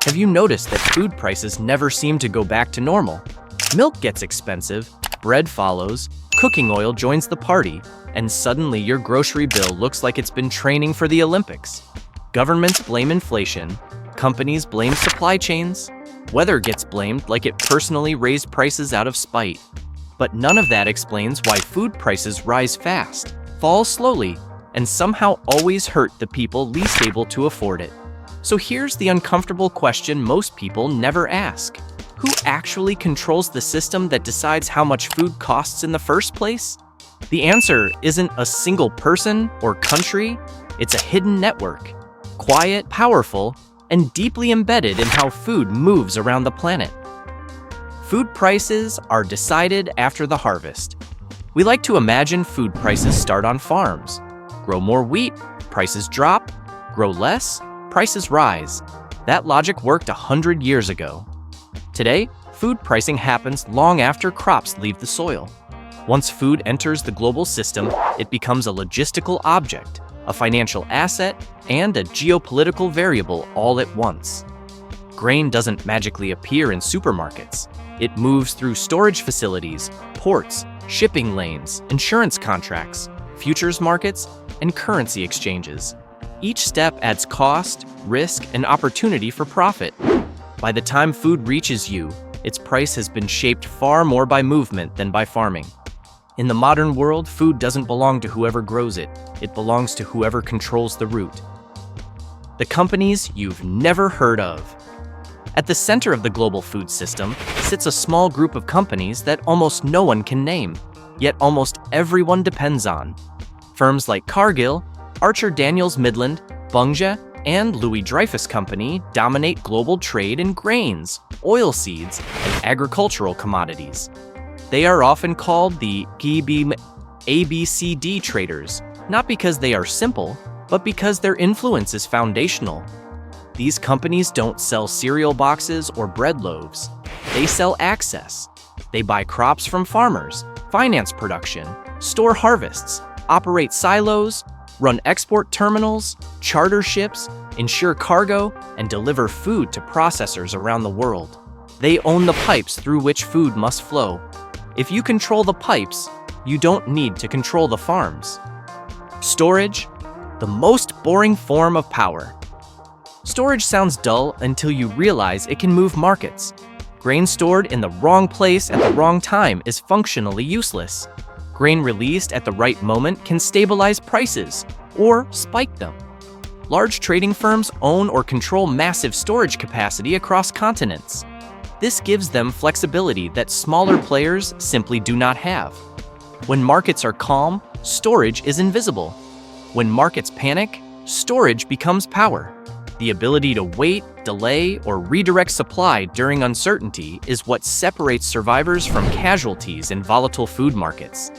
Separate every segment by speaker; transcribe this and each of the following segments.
Speaker 1: Have you noticed that food prices never seem to go back to normal? Milk gets expensive, bread follows, cooking oil joins the party, and suddenly your grocery bill looks like it's been training for the Olympics. Governments blame inflation, companies blame supply chains, weather gets blamed like it personally raised prices out of spite. But none of that explains why food prices rise fast, fall slowly, and somehow always hurt the people least able to afford it. So here's the uncomfortable question most people never ask. Who actually controls the system that decides how much food costs in the first place? The answer isn't a single person or country, it's a hidden network. Quiet, powerful, and deeply embedded in how food moves around the planet. Food prices are decided after the harvest. We like to imagine food prices start on farms. Grow more wheat, prices drop. Grow less, prices rise. That logic worked 100 years ago. Today, food pricing happens long after crops leave the soil. Once food enters the global system, it becomes a logistical object, a financial asset, and a geopolitical variable all at once. Grain doesn't magically appear in supermarkets. It moves through storage facilities, ports, shipping lanes, insurance contracts, futures markets, and currency exchanges. Each step adds cost, risk, and opportunity for profit. By the time food reaches you, its price has been shaped far more by movement than by farming. In the modern world, food doesn't belong to whoever grows it. It belongs to whoever controls the route. The companies you've never heard of. At the center of the global food system sits a small group of companies that almost no one can name, yet almost everyone depends on. Firms like Cargill, Archer Daniels Midland, Bunge, and Louis Dreyfus Company dominate global trade in grains, oilseeds, and agricultural commodities. They are often called the ABCD traders, not because they are simple, but because their influence is foundational. These companies don't sell cereal boxes or bread loaves. They sell access. They buy crops from farmers, finance production, store harvests, operate silos, run export terminals, charter ships, insure cargo, and deliver food to processors around the world. They own the pipes through which food must flow. If you control the pipes, you don't need to control the farms. Storage, the most boring form of power. Storage sounds dull until you realize it can move markets. Grain stored in the wrong place at the wrong time is functionally useless. Grain released at the right moment can stabilize prices or spike them. Large trading firms own or control massive storage capacity across continents. This gives them flexibility that smaller players simply do not have. When markets are calm, storage is invisible. When markets panic, storage becomes power. The ability to wait, delay, or redirect supply during uncertainty is what separates survivors from casualties in volatile food markets.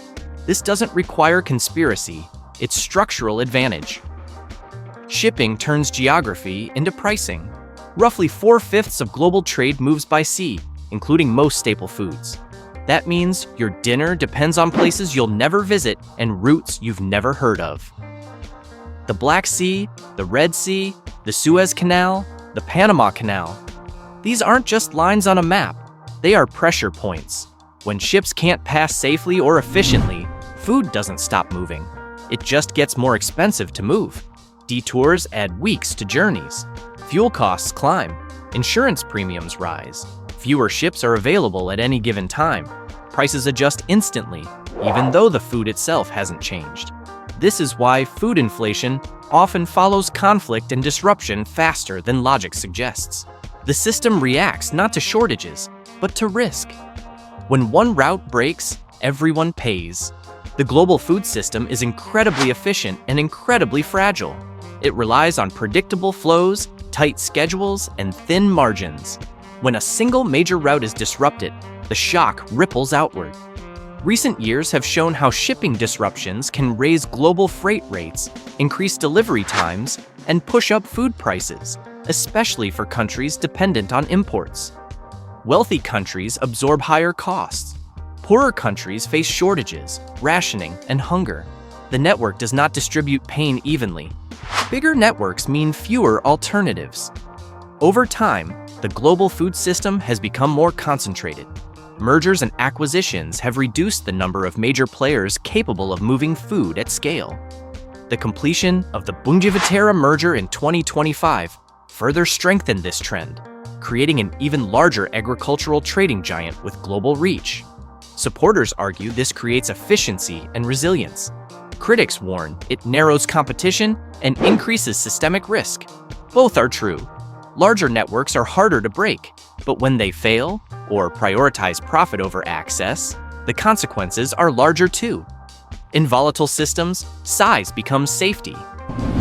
Speaker 1: This doesn't require conspiracy, it's structural advantage. Shipping turns geography into pricing. Roughly 4/5 of global trade moves by sea, including most staple foods. That means your dinner depends on places you'll never visit and routes you've never heard of. The Black Sea, the Red Sea, the Suez Canal, the Panama Canal. These aren't just lines on a map, they are pressure points. When ships can't pass safely or efficiently, food doesn't stop moving. It just gets more expensive to move. Detours add weeks to journeys. Fuel costs climb. Insurance premiums rise. Fewer ships are available at any given time. Prices adjust instantly, even though the food itself hasn't changed. This is why food inflation often follows conflict and disruption faster than logic suggests. The system reacts not to shortages, but to risk. When one route breaks, everyone pays. The global food system is incredibly efficient and incredibly fragile. It relies on predictable flows, tight schedules, and thin margins. When a single major route is disrupted, the shock ripples outward. Recent years have shown how shipping disruptions can raise global freight rates, increase delivery times, and push up food prices, especially for countries dependent on imports. Wealthy countries absorb higher costs. Poorer countries face shortages, rationing, and hunger. The network does not distribute pain evenly. Bigger networks mean fewer alternatives. Over time, the global food system has become more concentrated. Mergers and acquisitions have reduced the number of major players capable of moving food at scale. The completion of the Bunge merger in 2025 further strengthened this trend, creating an even larger agricultural trading giant with global reach. Supporters argue this creates efficiency and resilience. Critics warn it narrows competition and increases systemic risk. Both are true. Larger networks are harder to break, but when they fail or prioritize profit over access, the consequences are larger too. In volatile systems, size becomes safety.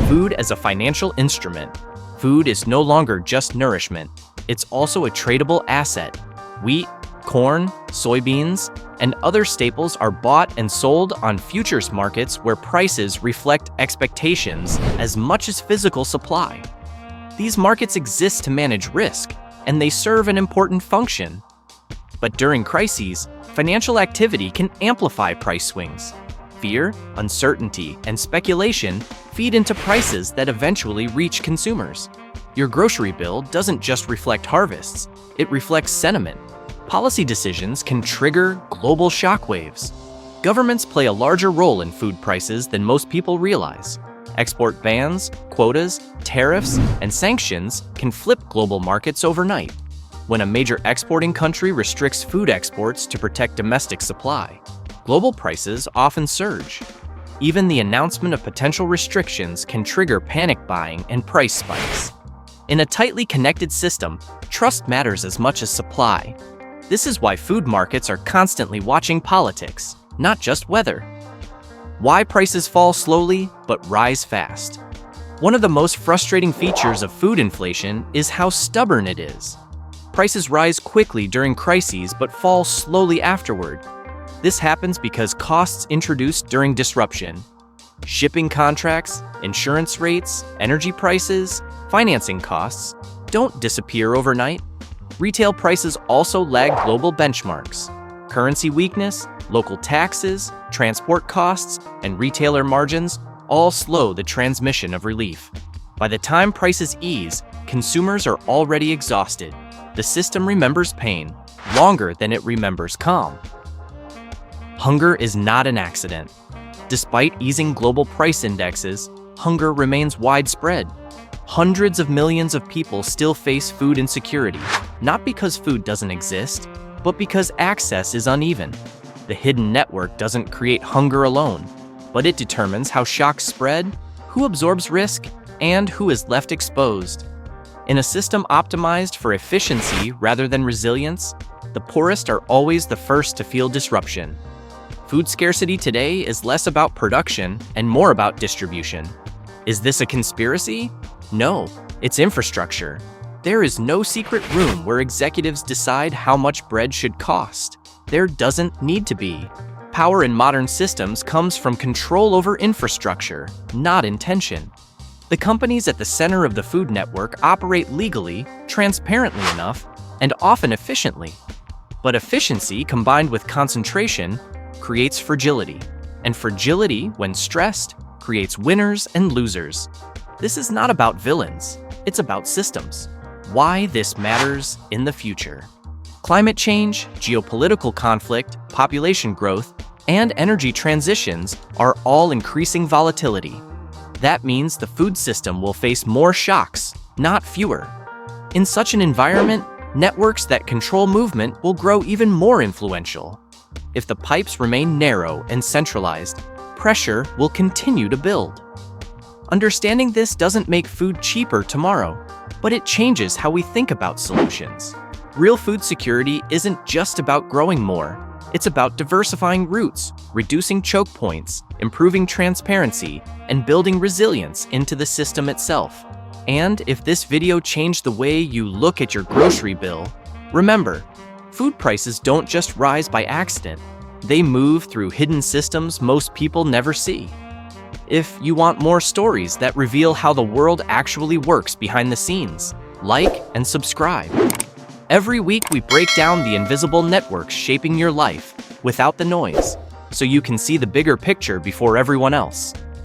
Speaker 1: Food as a financial instrument. Food is no longer just nourishment, it's also a tradable asset. Wheat, corn, soybeans, and other staples are bought and sold on futures markets where prices reflect expectations as much as physical supply. These markets exist to manage risk, and they serve an important function. But during crises, financial activity can amplify price swings. Fear, uncertainty, and speculation feed into prices that eventually reach consumers. Your grocery bill doesn't just reflect harvests, it reflects sentiment. Policy decisions can trigger global shockwaves. Governments play a larger role in food prices than most people realize. Export bans, quotas, tariffs, and sanctions can flip global markets overnight. When a major exporting country restricts food exports to protect domestic supply, global prices often surge. Even the announcement of potential restrictions can trigger panic buying and price spikes. In a tightly connected system, trust matters as much as supply. This is why food markets are constantly watching politics, not just weather. Why prices fall slowly but rise fast. One of the most frustrating features of food inflation is how stubborn it is. Prices rise quickly during crises but fall slowly afterward. This happens because costs introduced during disruption, shipping contracts, insurance rates, energy prices, financing costs, don't disappear overnight. Retail prices also lag global benchmarks. Currency weakness, local taxes, transport costs, and retailer margins all slow the transmission of relief. By the time prices ease, consumers are already exhausted. The system remembers pain longer than it remembers calm. Hunger is not an accident. Despite easing global price indexes, hunger remains widespread. Hundreds of millions of people still face food insecurity, not because food doesn't exist, but because access is uneven. The hidden network doesn't create hunger alone, but it determines how shocks spread, who absorbs risk, and who is left exposed. In a system optimized for efficiency rather than resilience, the poorest are always the first to feel disruption. Food scarcity today is less about production and more about distribution. Is this a conspiracy? No, it's infrastructure. There is no secret room where executives decide how much bread should cost. There doesn't need to be. Power in modern systems comes from control over infrastructure, not intention. The companies at the center of the food network operate legally, transparently enough, and often efficiently. But efficiency combined with concentration creates fragility. And fragility, when stressed, creates winners and losers. This is not about villains, it's about systems. Why this matters in the future. Climate change, geopolitical conflict, population growth, and energy transitions are all increasing volatility. That means the food system will face more shocks, not fewer. In such an environment, networks that control movement will grow even more influential. If the pipes remain narrow and centralized, pressure will continue to build. Understanding this doesn't make food cheaper tomorrow, but it changes how we think about solutions. Real food security isn't just about growing more. It's about diversifying routes, reducing choke points, improving transparency, and building resilience into the system itself. And if this video changed the way you look at your grocery bill, remember, food prices don't just rise by accident. They move through hidden systems most people never see. If you want more stories that reveal how the world actually works behind the scenes, like and subscribe. Every week we break down the invisible networks shaping your life without the noise, so you can see the bigger picture before everyone else.